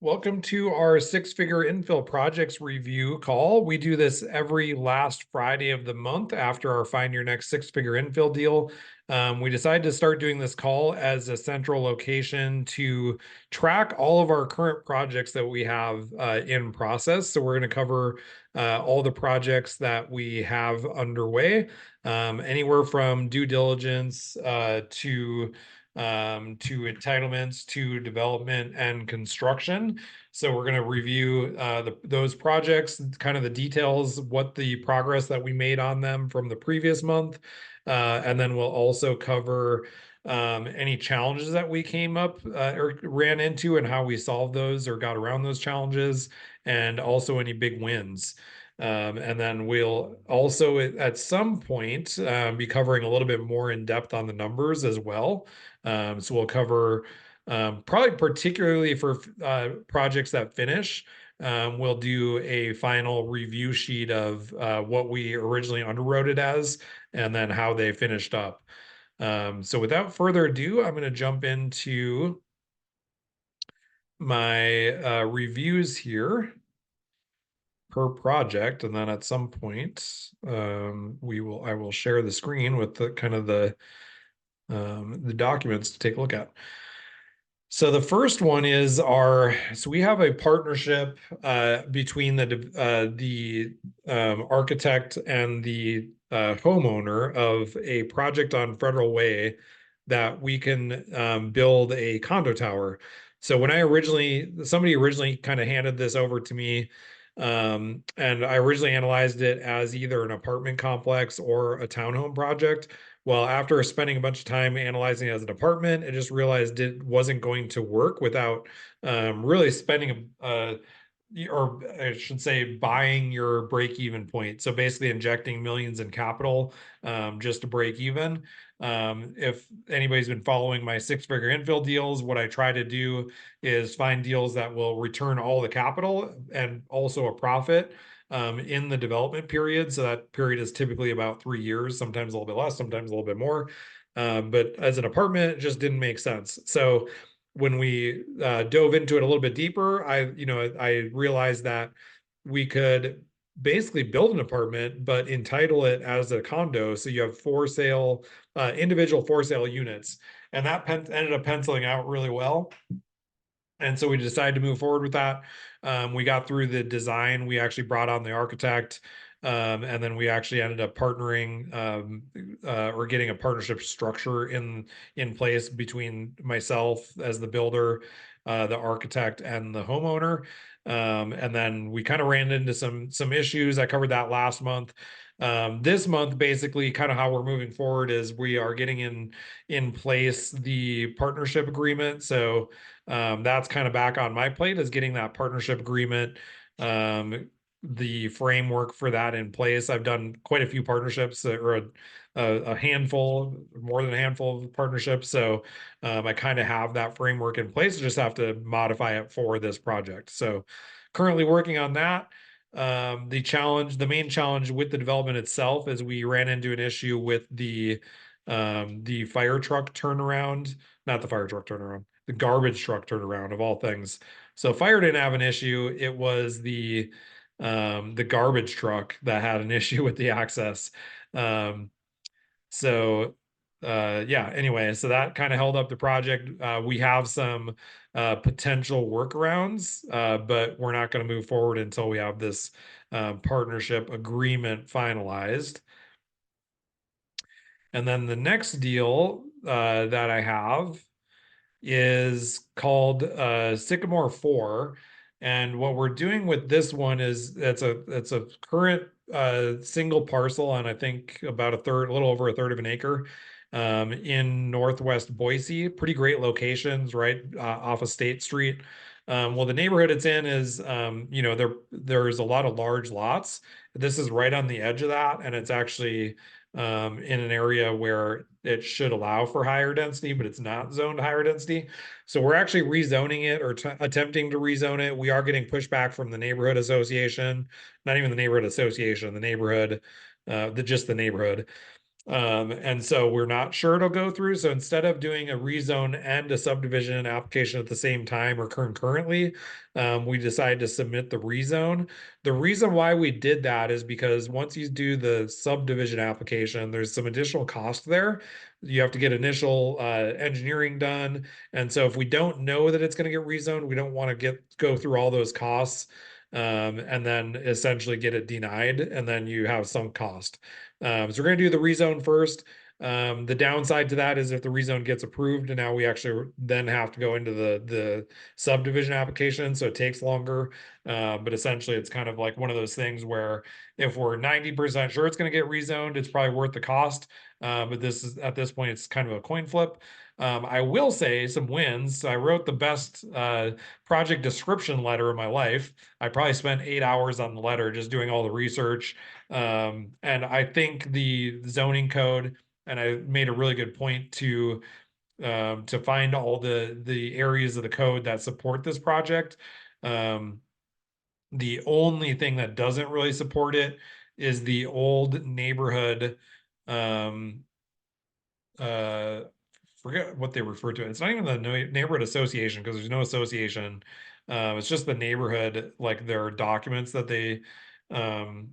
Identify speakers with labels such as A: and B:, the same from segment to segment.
A: Welcome to our six-figure infill projects review call. We do this every last Friday of the month after our Find Your Next Six-Figure Infill deal. We decided to start doing this call as a central location to track all of our current projects that we have in process. So we're going to cover all the projects that we have underway, anywhere from due diligence to entitlements, to development and construction. So we're going to review those projects, kind of the details, what the progress that we made on them from the previous month. And then we'll also cover any challenges that we came up or ran into and how we solved those or got around those challenges, and also any big wins. And then we'll also at some point be covering a little bit more in depth on the numbers as well. So we'll cover probably particularly for projects that finish. We'll do a final review sheet of what we originally underwrote it as and then how they finished up. So without further ado, I'm going to jump into my reviews here per project, and then at some point I will share the screen with the kind of the documents to take a look at. So the first one is so we have a partnership between the architect and the homeowner of a project on Federal Way that we can build a condo tower. So when somebody originally kind of handed this over to me, and I originally analyzed it as either an apartment complex or a townhome project. Well, after spending a bunch of time analyzing it as an apartment, I just realized it wasn't going to work without really spending or I should say buying your break-even point. So basically injecting millions in capital just to break even. If anybody's been following my six-figure infill deals, what I try to do is find deals that will return all the capital and also a profit in the development period. So that period is typically about 3 years, sometimes a little bit less, sometimes a little bit more. But as an apartment, it just didn't make sense. So when we dove into it a little bit deeper, I realized that we could basically build an apartment, but entitle it as a condo. So you have individual for sale units, and that ended up penciling out really well. And so we decided to move forward with that. We got through the design. We actually brought on the architect, and then we actually ended up partnering or getting a partnership structure in place between myself as the builder, the architect, and the homeowner. And then we kind of ran into some issues. I covered that last month. This month, basically, kind of how we're moving forward is we are getting in place the partnership agreement. So that's kind of back on my plate, is getting that partnership agreement, the framework for that in place. I've done quite a few partnerships, or a handful, more than a handful of partnerships. So I kind of have that framework in place. I just have to modify it for this project. So currently working on that. The main challenge with the development itself is we ran into an issue with the fire truck turnaround, not the fire truck turnaround, the garbage truck turnaround of all things. So fire didn't have an issue. It was the garbage truck that had an issue with the access. Um, so yeah, anyway, so that kind of held up the project. We have some potential workarounds, but we're not going to move forward until we have this partnership agreement finalized. And then the next deal that I have is called Sycamore 4. And what we're doing with this one is it's a current single parcel on, I think, about a little over a third of an acre in Northwest Boise. Pretty great locations, right off of State Street. Well, the neighborhood it's in is, there's a lot of large lots. This is right on the edge of that, and it's actually in an area where it should allow for higher density, but it's not zoned higher density. So we're actually rezoning it, or attempting to rezone it. We are getting pushback from the neighborhood association, not even the neighborhood association, the neighborhood, just the neighborhood. And so we're not sure it'll go through. So instead of doing a rezone and a subdivision application at the same time or concurrently, we decided to submit the rezone. The reason why we did that is because once you do the subdivision application, there's some additional cost there. You have to get initial engineering done. And so if we don't know that it's going to get rezoned, we don't want to go through all those costs and then essentially get it denied, and then you have sunk cost. So we're going to do the rezone first. The downside to that is if the rezone gets approved, and now we actually then have to go into the subdivision application, so it takes longer. But essentially, it's kind of like one of those things where if we're 90% sure it's going to get rezoned, it's probably worth the cost. But this is at this point, it's kind of a coin flip. I will say some wins. I wrote the best project description letter of my life. I probably spent 8 hours on the letter just doing all the research. And I think the zoning code, and I made a really good point to find all the areas of the code that support this project. Um, the only thing that doesn't really support it is the old neighborhood um, uh, forget what they refer to. It's not even the neighborhood association because there's no association. It's just the neighborhood, like their documents that um,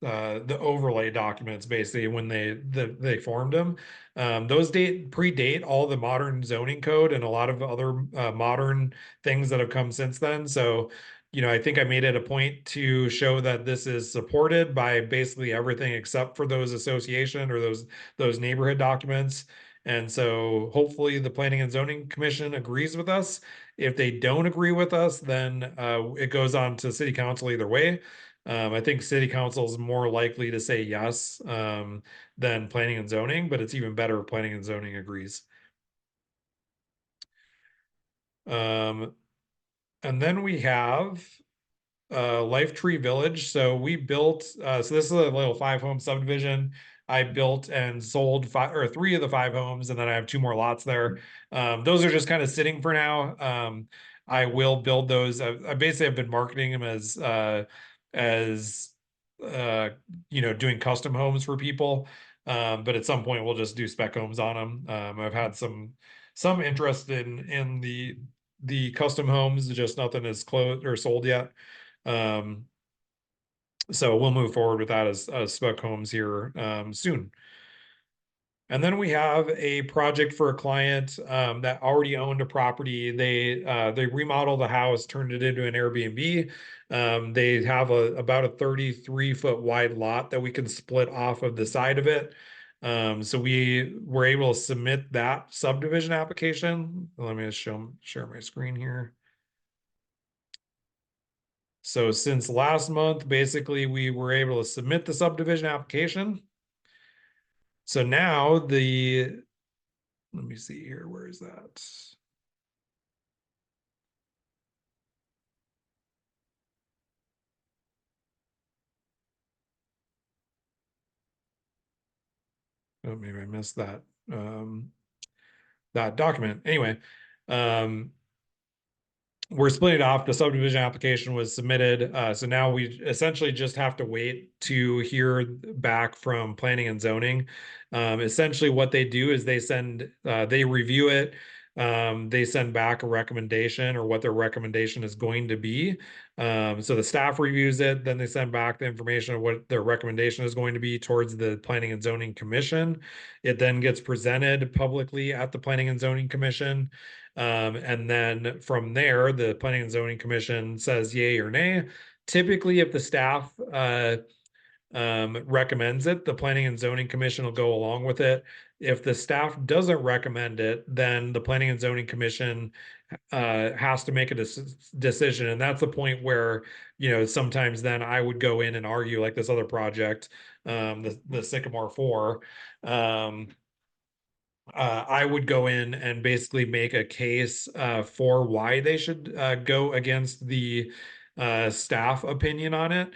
A: the overlay documents basically when they formed them. Those predate all the modern zoning code and a lot of other modern things that have come since then. So, I think I made it a point to show that this is supported by basically everything except for those association or those neighborhood documents. And so hopefully the Planning and Zoning Commission agrees with us. If they don't agree with us, then it goes on to City Council either way. I think city council is more likely to say yes than planning and zoning, but it's even better if planning and zoning agrees. Um, and then we have Life Tree Village. So we built, so this is a little 5-home subdivision. I built and sold three of the 5 homes, and then I have 2 more lots there. Those are just kind of sitting for now. I will build those. I basically have been marketing them as uh, doing custom homes for people. But at some point we'll just do spec homes on them. I've had some interest in the custom homes, just nothing is closed or sold yet. Um, so we'll move forward with that as spec homes here soon. And then we have a project for a client that already owned a property. They remodeled the house, turned it into an Airbnb. They have about a 33-foot wide lot that we can split off of the side of it. So we were able to submit that subdivision application. Let me just share my screen here. So since last month, basically, we were able to submit the subdivision application. So now let me see here, where is that? Oh, maybe I missed that document. Anyway, um, we're splitting it off. The subdivision application was submitted. So now we essentially just have to wait to hear back from planning and zoning. Essentially what they do is they review it. They send back a recommendation or what their recommendation is going to be. So the staff reviews it, then they send back the information of what their recommendation is going to be towards the Planning and Zoning Commission. It then gets presented publicly at the Planning and Zoning Commission. And then from there, the Planning and Zoning Commission says yay or nay. Typically, if the staff recommends it, the Planning and Zoning Commission will go along with it. If the staff doesn't recommend it, then the Planning and Zoning Commission has to make a decision. And that's the point where, sometimes then I would go in and argue like this other project, the Sycamore 4. I would go in and basically make a case for why they should go against the staff opinion on it.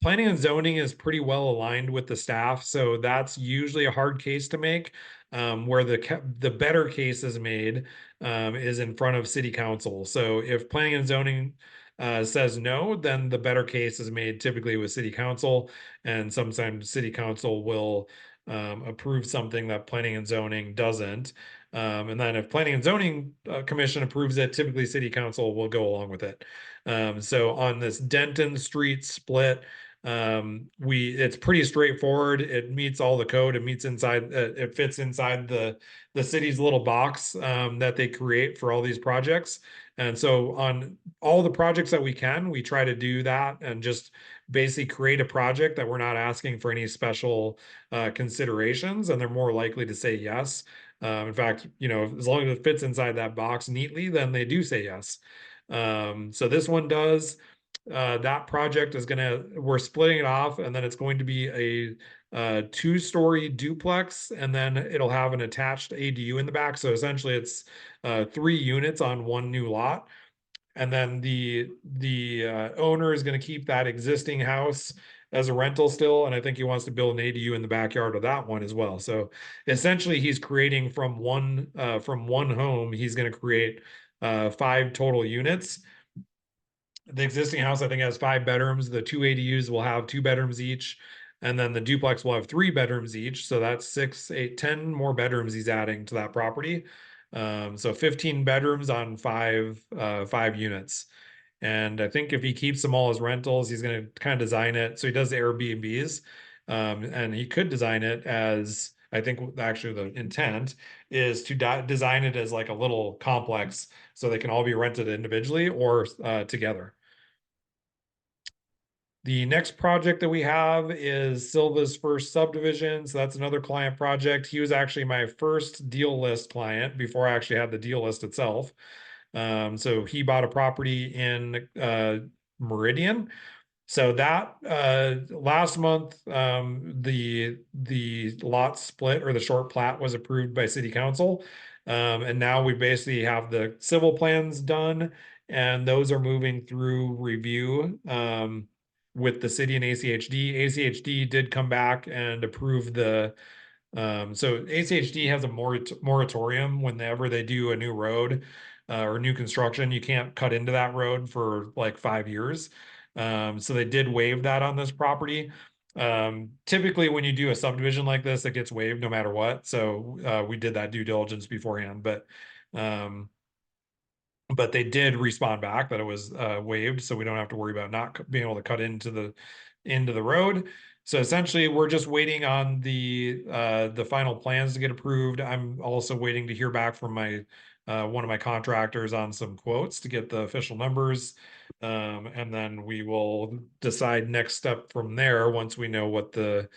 A: Planning and zoning is pretty well aligned with the staff, so that's usually a hard case to make. Where the better case is made is in front of city council. So if planning and zoning says no, then the better case is made typically with city council, and sometimes city council will approve something that planning and zoning doesn't. And then if planning and zoning commission approves it, typically city council will go along with it. So on this Denton Street split, it's pretty straightforward. It meets all the code. It meets inside, it fits inside the city's little box that they create for all these projects. And so on all the projects that we can, we try to do that and just basically create a project that we're not asking for any special considerations, and they're more likely to say yes. In fact, as long as it fits inside that box neatly, then they do say yes. So this one does. That project is we're splitting it off, and then it's going to be a two-story duplex, and then it'll have an attached ADU in the back. So essentially, it's 3 units on one new lot. And then the owner is going to keep that existing house as a rental still, and I think he wants to build an ADU in the backyard of that one as well. So essentially, he's creating from one home, he's going to create 5 total units. The existing house, I think, has 5 bedrooms. The two ADUs will have 2 bedrooms each, and then the duplex will have 3 bedrooms each. So that's 6, 8, 10 more bedrooms he's adding to that property. So 15 bedrooms on 5 units. And I think if he keeps them all as rentals, he's going to kind of design it. So he does Airbnbs, and he could design it as, I think actually the intent is to design it as like a little complex so they can all be rented individually or together. The next project that we have is Silva's first subdivision. So that's another client project. He was actually my first deal list client before I actually had the deal list itself. So he bought a property in Meridian. So that last month, the lot split or the short plat was approved by city council. And now we basically have the civil plans done, and those are moving through review with the city and ACHD. ACHD did come back and approve so ACHD has a moratorium whenever they do a new road or new construction. You can't cut into that road for like 5 years. So they did waive that on this property. Typically, when you do a subdivision like this, it gets waived no matter what. So we did that due diligence beforehand, but they did respond back that it was waived, so we don't have to worry about not being able to cut into the road. So essentially, we're just waiting on the final plans to get approved. I'm also waiting to hear back from my one of my contractors on some quotes to get the official numbers, and then we will decide next step from there once we know what the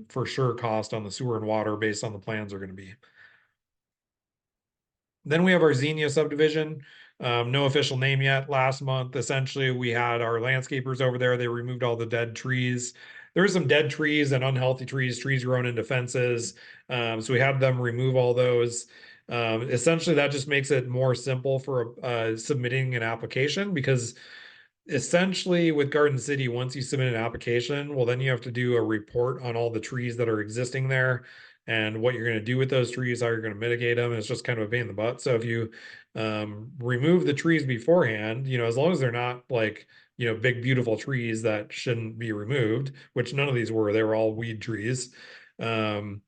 A: for sure cost on the sewer and water based on the plans are going to be. Then we have our Xenia subdivision. No official name yet. Last month, essentially, we had our landscapers over there. They removed all the dead trees. There were some dead trees and unhealthy trees grown into fences. So we had them remove all those. Essentially, that just makes it more simple for submitting an application, because essentially with Garden City, once you submit an application, well, then you have to do a report on all the trees that are existing there and what you're going to do with those trees, how you're going to mitigate them. It's just kind of a pain in the butt. So if you remove the trees beforehand, as long as they're not like, big, beautiful trees that shouldn't be removed, which none of these were, they were all weed trees. Then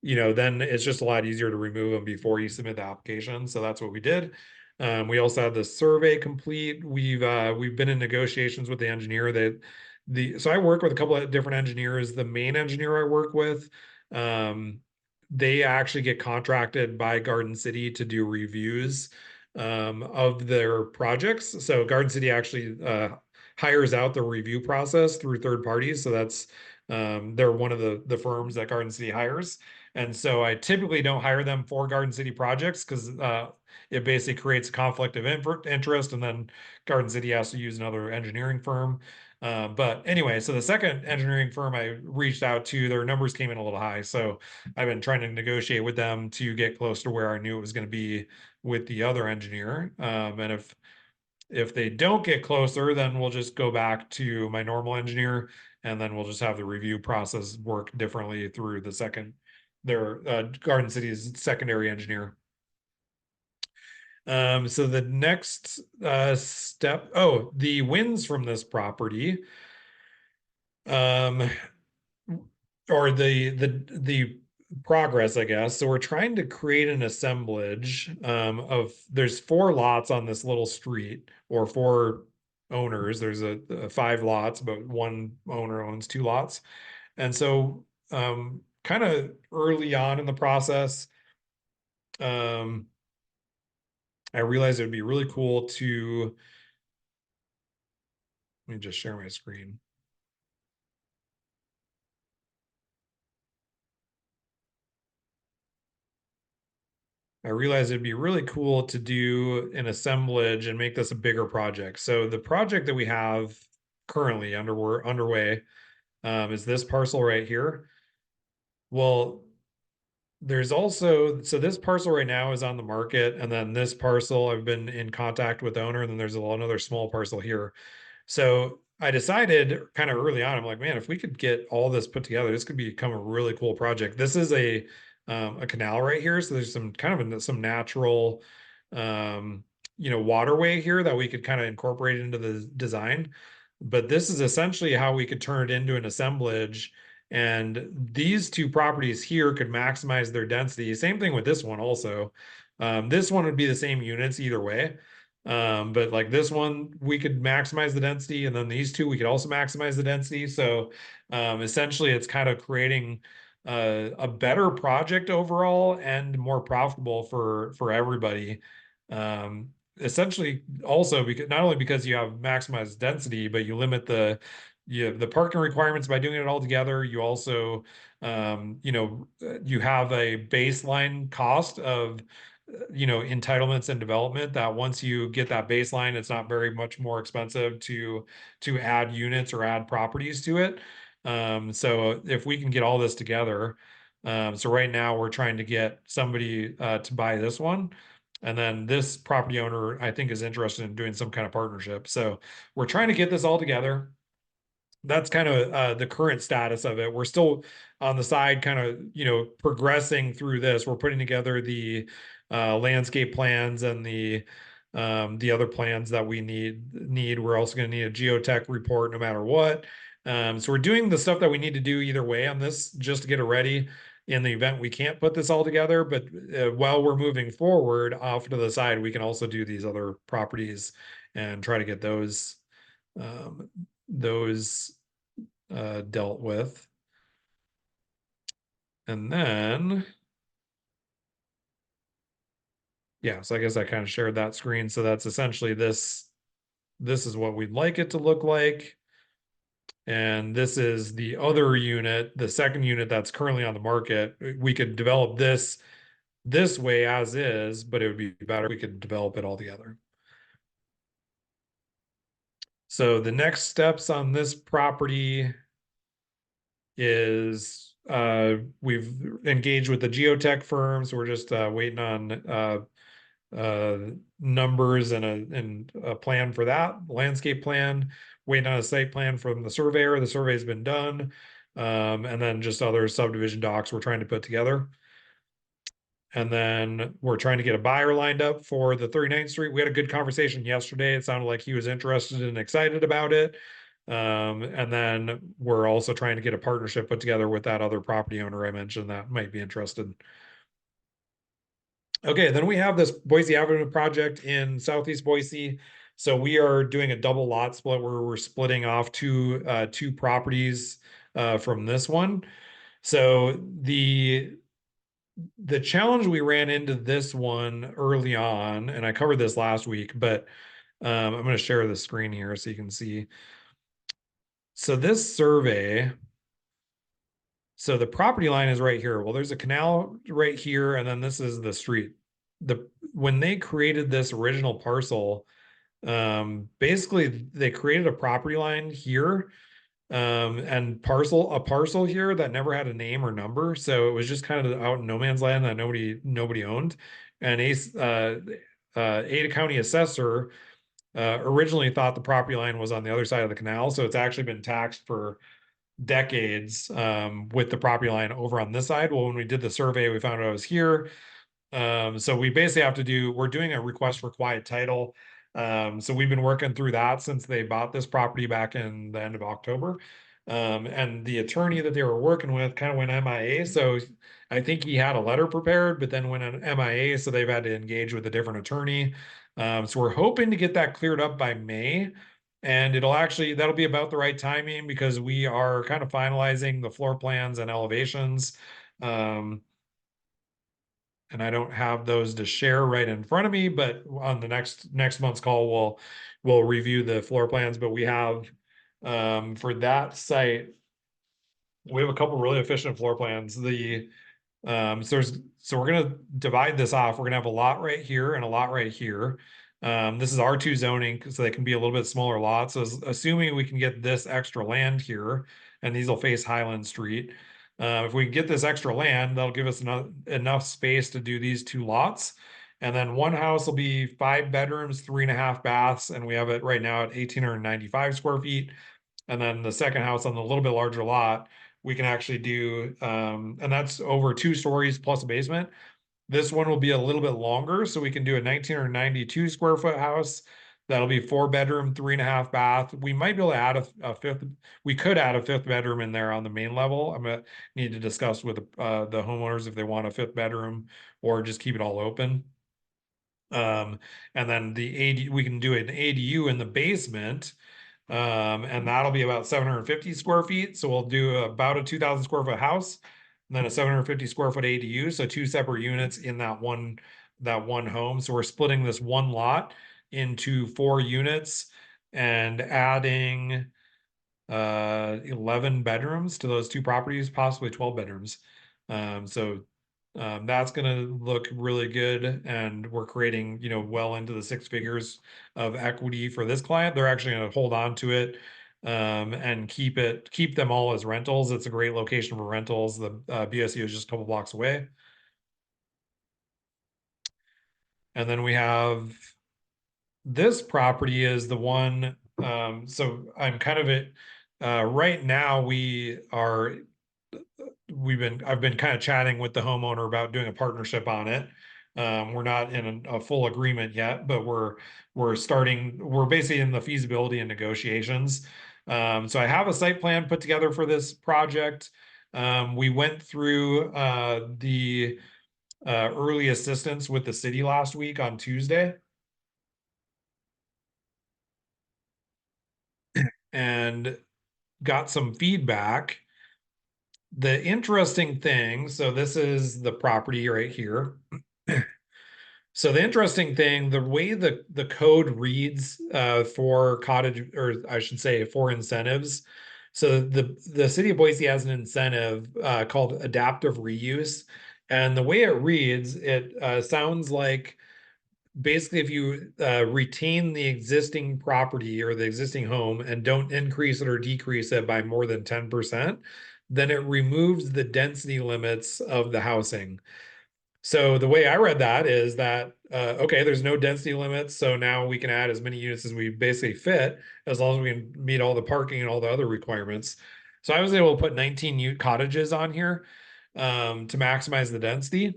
A: it's just a lot easier to remove them before you submit the application. So that's what we did. We also had the survey complete. We've been in negotiations with the engineer so I work with a couple of different engineers. The main engineer I work with, they actually get contracted by Garden City to do reviews of their projects. So Garden City actually hires out the review process through third parties. So they're one of the firms that Garden City hires. And so I typically don't hire them for Garden City projects because it basically creates a conflict of interest, and then Garden City has to use another engineering firm. But anyway, so the second engineering firm I reached out to, their numbers came in a little high. So I've been trying to negotiate with them to get close to where I knew it was going to be with the other engineer. And if they don't get closer, then we'll just go back to my normal engineer, and then we'll just have the review process work differently through their Garden City's secondary engineer. So the next step, the wins from this property, um, or the progress, I guess. So we're trying to create an assemblage of there's 4 lots on this little street, or 4 owners. There's a 5 lots, but one owner owns 2 lots. And so kind of early on in the process, um, I realized it would be really cool to, let me just share my screen. I realized it'd be really cool to do an assemblage and make this a bigger project. So the project that we have currently underway is this parcel right here. Well, there's also, so this parcel right now is on the market, and then this parcel I've been in contact with the owner, and then there's another small parcel here. So I decided kind of early on, I'm like, man, if we could get all this put together, this could become a really cool project. This is a canal right here, so there's some kind of some natural, um, waterway here that we could kind of incorporate into the design. But this is essentially how we could turn it into an assemblage. And these 2 properties here could maximize their density. Same thing with this one also. This one would be the same units either way. But like this one, we could maximize the density, and then these 2, we could also maximize the density. So essentially, it's kind of creating a better project overall and more profitable for everybody. Essentially, also because not only because you have maximized density, but you the parking requirements by doing it all together. You also you have a baseline cost of entitlements and development, that once you get that baseline, it's not very much more expensive to add units or add properties to it. So if we can get all this together, so right now we're trying to get somebody to buy this one. And then this property owner, I think, is interested in doing some kind of partnership. So we're trying to get this all together. That's kind of the current status of it. We're still on the side, kind of, progressing through this. We're putting together the landscape plans and the other plans that we need. We're also going to need a geotech report no matter what. So we're doing the stuff that we need to do either way on this, just to get it ready in the event we can't put this all together. But while we're moving forward, off to the side, we can also do these other properties and try to get um, those dealt with. And then, yeah, so I guess I kind of shared that screen. So that's essentially this is what we'd like it to look like. And this is the other unit, the second unit that's currently on the market. We could develop this way as is, but it would be better if we could develop it all together. So the next steps on this property is we've engaged with the geotech firms. We're just waiting on numbers and a plan for that landscape plan, waiting on a site plan from the surveyor. The survey's been done. And then just other subdivision docs we're trying to put together. And then we're trying to get a buyer lined up for the 39th Street. We had a good conversation yesterday. It sounded like he was interested and excited about it. And then we're also trying to get a partnership put together with that other property owner I mentioned that might be interested. Okay, then we have this Boise Avenue project in Southeast Boise. So we are doing a double lot split where we're splitting off two properties from this one. So the challenge we ran into this one early on, and I covered this last week, but I'm going to share the screen here so you can see. So this survey, so the property line is right here. Well, there's a canal right here, and then this is the street. When they created this original parcel, basically they created a property line here, and a parcel here that never had a name or number. So it was just kind of out in no man's land that nobody owned. And Ada County assessor originally thought the property line was on the other side of the canal. So it's actually been taxed for decades with the property line over on this side. Well, when we did the survey, we found out it was here. So we basically have to we're doing a request for quiet title. So we've been working through that since they bought this property back in the end of October. And the attorney that they were working with kind of went MIA. So I think he had a letter prepared, but then went on MIA. So they've had to engage with a different attorney. So we're hoping to get that cleared up by May. And that'll be about the right timing because we are kind of finalizing the floor plans and elevations. Um, and I don't have those to share right in front of me, but on the next month's call, we'll review the floor plans. But we have for that site, we have a couple really efficient floor plans. So we're gonna divide this off. We're gonna have a lot right here and a lot right here. This is R2 zoning, so they can be a little bit smaller lots. So assuming we can get this extra land here, and these will face Highland Street. If we can get this extra land, that'll give us enough space to do these two lots. And then one house will be 5 bedrooms, 3.5 baths, and we have it right now at 1,895 square feet. And then the second house on the little bit larger lot, we can actually do, and that's over 2 stories plus a basement. This one will be a little bit longer, so we can do a 1,992 square foot house. That'll be 4 bedroom, 3.5 bath. We might be able to add a fifth. We could add a fifth bedroom in there on the main level. I'm gonna need to discuss with the homeowners if they want a fifth bedroom or just keep it all open. And then we can do an ADU in the basement. And that'll be about 750 square feet. So we'll do about a 2,000 square foot house, and then a 750 square foot ADU. So two separate units in that one home. So we're splitting this one lot into 4 units and adding 11 bedrooms to those two properties, possibly 12 bedrooms. So that's going to look really good, and we're creating, well into the 6 figures of equity for this client. They're actually going to hold on to it, and keep them all as rentals. It's a great location for rentals. The BSU is just a couple blocks away. And then we have this property is the one. So I'm kind of it. Right now I've been kind of chatting with the homeowner about doing a partnership on it. We're not in a full agreement yet, but we're basically in the feasibility and negotiations. So I have a site plan put together for this project. We went through the early assistance with the city last week on Tuesday, and got some feedback. The interesting thing, so this is the property right here. So the interesting thing, the way the code reads for cottage, or I should say for incentives. So the city of Boise has an incentive called adaptive reuse. And the way it reads, it sounds like basically if you retain the existing property or the existing home and don't increase it or decrease it by more than 10%, then it removes the density limits of the housing. So the way I read that is that okay, there's no density limits, so now we can add as many units as we basically fit, as long as we can meet all the parking and all the other requirements. So I was able to put 19 cottages on here to maximize the density.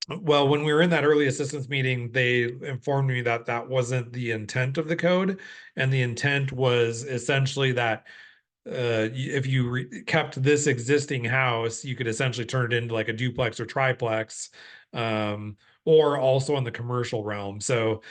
A: Well, when we were in that early assistance meeting, they informed me that that wasn't the intent of the code, and the intent was essentially that if you kept this existing house, you could essentially turn it into like a duplex or triplex, um, or also in the commercial realm. So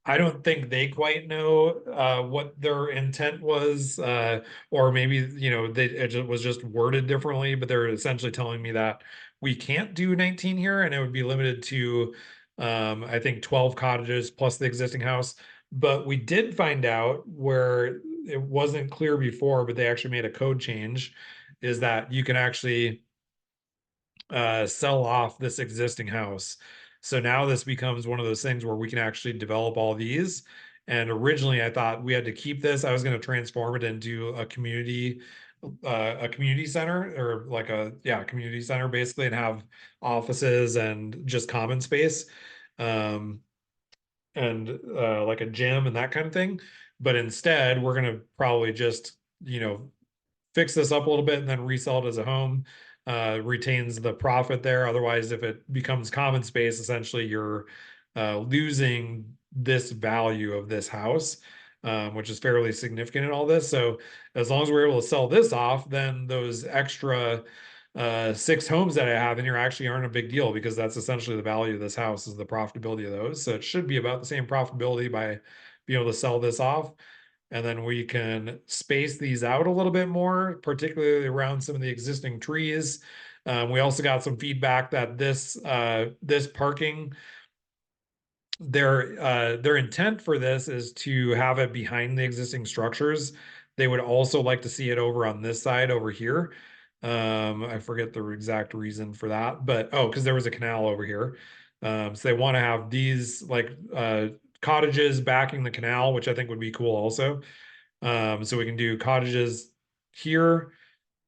A: I don't think they quite know what their intent was, or maybe it was just worded differently. But they're essentially telling me that we can't do 19 here, and it would be limited to, I think, 12 cottages plus the existing house. But we did find out where it wasn't clear before, but they actually made a code change, is that you can actually sell off this existing house. So now this becomes one of those things where we can actually develop all these. And originally I thought we had to keep this. I was going to transform it into a community center, or like community center basically, and have offices and just common space. Um, and like a gym and that kind of thing. But instead, we're going to probably just, fix this up a little bit and then resell it as a home. retains the profit there. Otherwise, if it becomes common space, essentially you're losing this value of this house, which is fairly significant in all this. So as long as we're able to sell this off, then those extra 6 homes that I have in here actually aren't a big deal, because that's essentially the value of this house, is the profitability of those. So it should be about the same profitability by being able to sell this off. And then we can space these out a little bit more, particularly around some of the existing trees. We also got some feedback that this parking, their intent for this is to have it behind the existing structures. They would also like to see it over on this side over here. I forget the exact reason for that, but because there was a canal over here. So they want to have these like cottages backing the canal, which I think would be cool also. So we can do cottages here,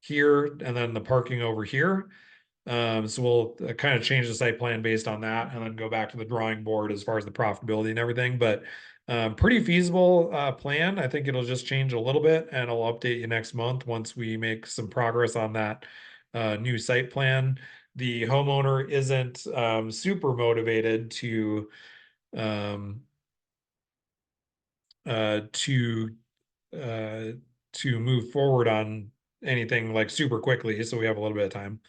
A: here, and then the parking over here. So we'll kind of change the site plan based on that, and then go back to the drawing board as far as the profitability and everything. But pretty feasible plan. I think it'll just change a little bit, and I'll update you next month once we make some progress on that new site plan. The homeowner isn't super motivated um, uh, to uh, to move forward on anything like super quickly, so we have a little bit of time.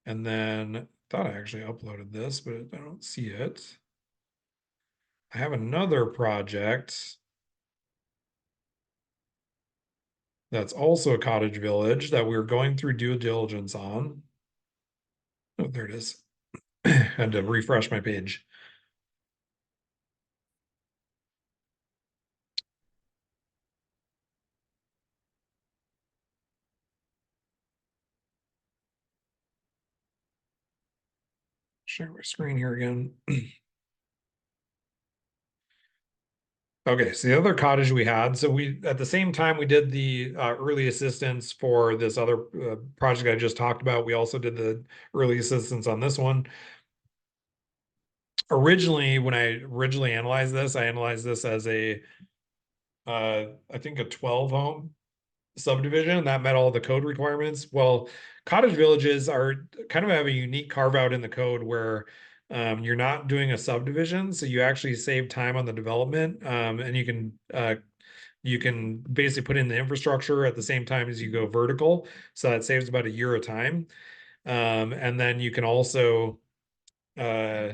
A: And then I thought I actually uploaded this, but I don't see it. I have another project that's also a cottage village that we're going through due diligence on. Oh, there it is. I had to refresh my page. Share my screen here again. Okay, so the other cottage we had, so we at the same time we did the early assistance for this other project I just talked about. We also did the early assistance on this one. Originally, when I originally analyzed this, I analyzed this as I think a 12 home subdivision that met all the code requirements. Well, cottage villages are kind of have a unique carve out in the code where you're not doing a subdivision, so you actually save time on the development, and you can basically put in the infrastructure at the same time as you go vertical, so that saves about a year of time. And then you can also uh,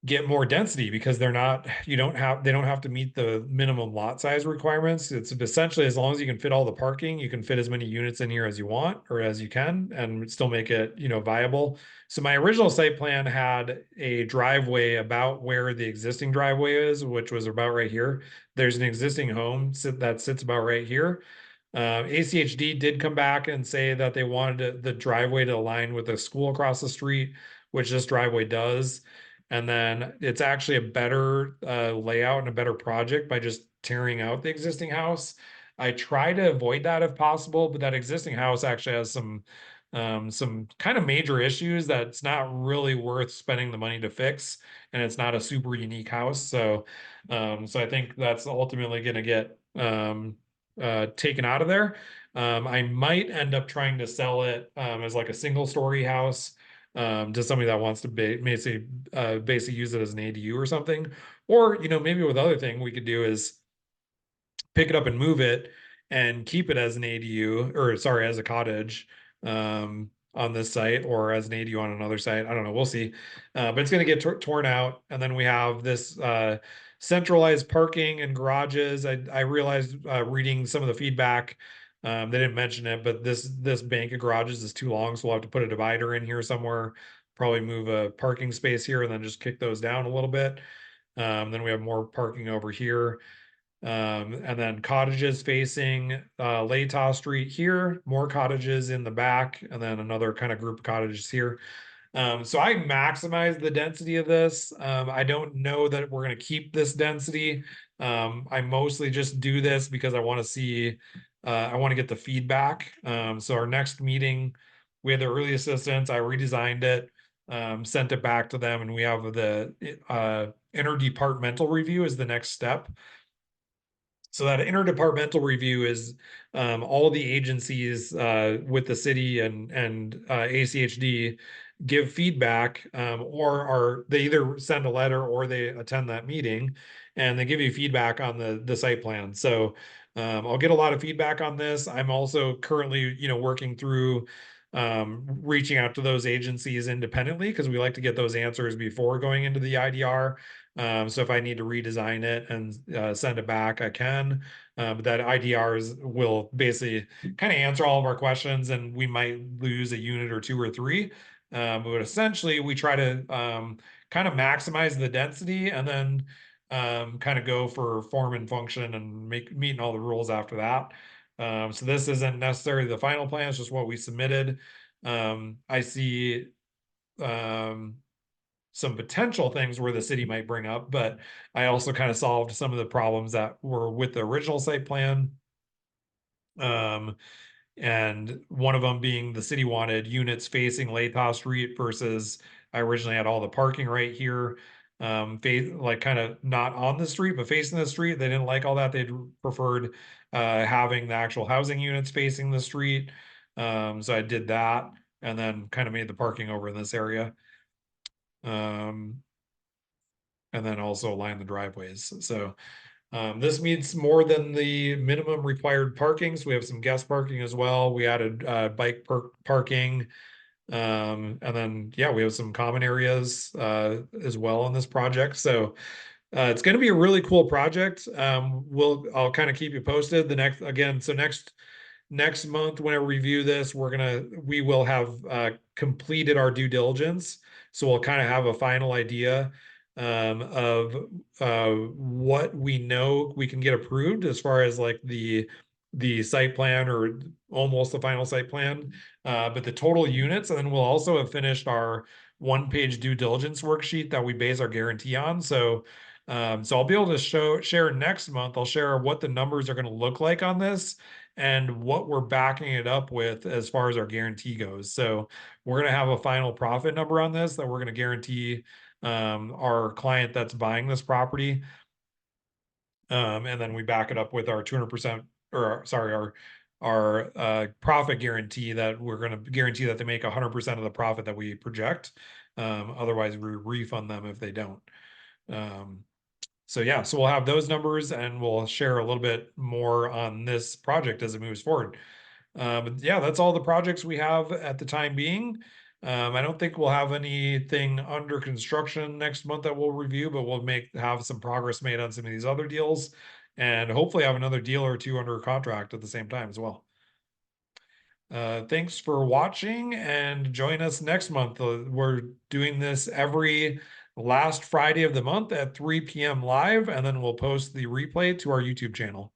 A: get more density because they don't have to meet the minimum lot size requirements. It's essentially, as long as you can fit all the parking, you can fit as many units in here as you want or as you can and still make it, viable. So my original site plan had a driveway about where the existing driveway is, which was about right here. There's an existing home that sits about right here. ACHD did come back and say that they wanted the driveway to align with the school across the street, which this driveway does. And then it's actually a better layout and a better project by just tearing out the existing house. I try to avoid that if possible, but that existing house actually has some kind of major issues that's not really worth spending the money to fix, and it's not a super unique house. So I think that's ultimately going to get taken out of there. I might end up trying to sell it as like a single story house to somebody that wants to basically use it as an ADU or something. Or, maybe with other thing we could do is pick it up and move it and keep it as an ADU, or sorry, as a cottage on this site, or as an ADU on another site. I don't know. We'll see. But it's going to get torn out. And then we have this centralized parking and garages. I realized reading some of the feedback, they didn't mention it, but this bank of garages is too long, so we'll have to put a divider in here somewhere, probably move a parking space here, and then just kick those down a little bit. Then we have more parking over here. And then cottages facing Latah Street here, more cottages in the back, and then another kind of group of cottages here. So I maximize the density of this. I don't know that we're going to keep this density. I mostly just do this because I want to see, I want to get the feedback. So our next meeting, we had the early assistance. I redesigned it, sent it back to them, and we have the interdepartmental review is the next step. So that interdepartmental review is all the agencies with the city and ACHD give feedback, or are they either send a letter or they attend that meeting, and they give you feedback on the site plan. So I'll get a lot of feedback on this. I'm also currently, working through reaching out to those agencies independently because we like to get those answers before going into the IDR. So if I need to redesign it and send it back, I can. But that IDRs will basically kind of answer all of our questions, and we might lose a unit or two or three. But essentially, we try to kind of maximize the density and then kind of go for form and function and meeting all the rules after that. So this isn't necessarily the final plan, it's just what we submitted. I see um, some potential things where the city might bring up, but I also kind of solved some of the problems that were with the original site plan. Um, and one of them being the city wanted units facing Latah Street versus I originally had all the parking right here, like kind of not on the street, but facing the street. They didn't like all that. They preferred having the actual housing units facing the street. So I did that and then kind of made the parking over in this area. Um, and then also line the driveways. So this meets more than the minimum required parking. So we have some guest parking as well. We added bike parking. And then, yeah, we have some common areas as well in this project. So it's going to be a really cool project. I'll kind of keep you posted. Next month when I review this, we will have completed our due diligence. So we'll kind of have a final idea of what we know we can get approved as far as like the site plan or almost the final site plan, but the total units, and then we'll also have finished our one-page due diligence worksheet that we base our guarantee on. So I'll be able to share next month. I'll share what the numbers are going to look like on this and what we're backing it up with as far as our guarantee goes. So we're going to have a final profit number on this that we're going to guarantee our client that's buying this property. And then we back it up with our 200%, or sorry, our profit guarantee that we're going to guarantee that they make 100% of the profit that we project. Otherwise, we refund them if they don't. So yeah, so we'll have those numbers and we'll share a little bit more on this project as it moves forward. But yeah, that's all the projects we have at the time being. I don't think we'll have anything under construction next month that we'll review, but we'll have some progress made on some of these other deals and hopefully have another deal or two under contract at the same time as well. Thanks for watching and join us next month. We're doing this every last Friday of the month at 3 p.m. live, and then we'll post the replay to our YouTube channel.